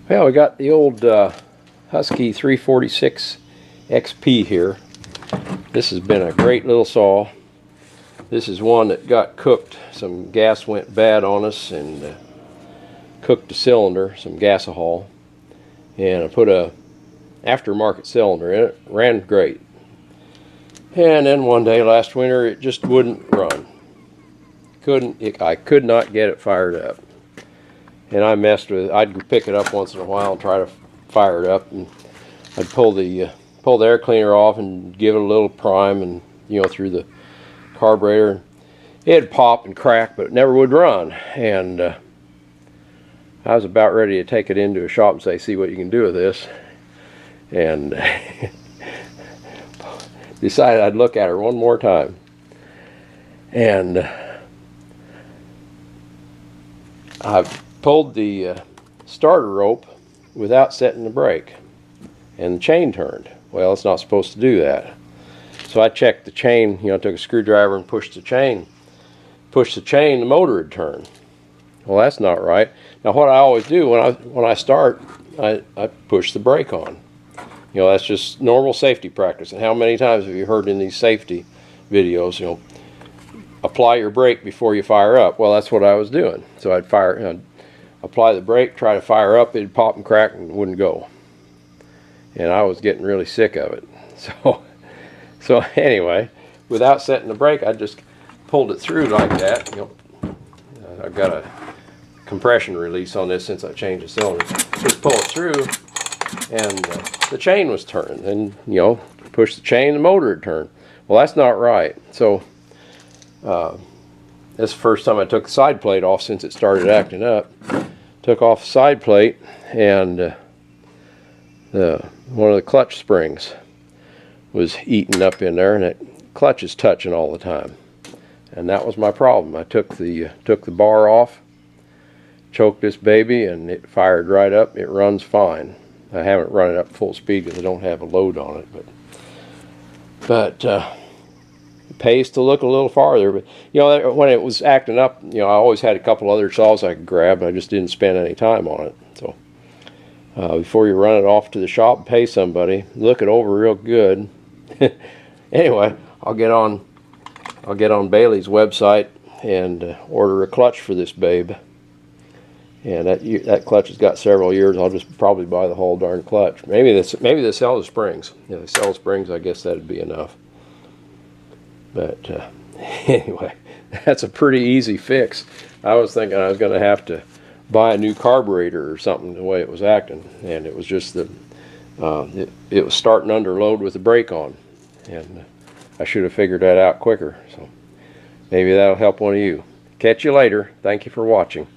Well, we got the old Husky 346XP here. This has been a great little saw. This is one that got cooked. Some gas went bad on us and cooked the cylinder, some gasohol. And I put a aftermarket cylinder in it. Ran great. And then one day last winter it just wouldn't run. I could not get it fired up. And I messed with it. I'd pick it up once in a while and try to fire it up, and I'd pull the air cleaner off and give it a little prime, and through the carburetor. It'd pop and crack, but it never would run. And I was about ready to take it into a shop and say, see what you can do with this. And decided I'd look at her one more time. And I pulled the starter rope without setting the brake, and the chain turned. Well, it's not supposed to do that. So I checked the chain, took a screwdriver and pushed the chain. The motor would turn. Well, that's not right. Now what I always do when I start, I push the brake on. That's just normal safety practice. And how many times have you heard in these safety videos, apply your brake before you fire up? Well, that's what I was doing. So I'd apply the brake, try to fire up, it'd pop and crack and wouldn't go. And I was getting really sick of it. So anyway, without setting the brake, I just pulled it through like that. I've got a compression release on this since I changed the cylinder. Just pull it through, and the chain was turning. And push the chain, the motor would turn. Well, that's not right. So this is the first time I took the side plate off since it started acting up. Took off the side plate, and one of the clutch springs was eaten up in there, and that clutch is touching all the time. And that was my problem. I took the bar off, choked this baby, and it fired right up. It runs fine. I haven't run it up full speed because I don't have a load on it, but it pays to look a little farther. But when it was acting up, I always had a couple other saws I could grab, and I just didn't spend any time on it. So before you run it off to the shop and pay somebody, look it over real good. Anyway, I'll get on Bailey's website and order a clutch for this babe. And that clutch has got several years. I'll just probably buy the whole darn clutch. Maybe they sell the springs. If they sell springs, I guess that'd be enough. But anyway, that's a pretty easy fix. I was thinking I was going to have to buy a new carburetor or something the way it was acting, and it was just that it was starting under load with the brake on, and I should have figured that out quicker. So maybe that'll help one of you. Catch you later. Thank you for watching.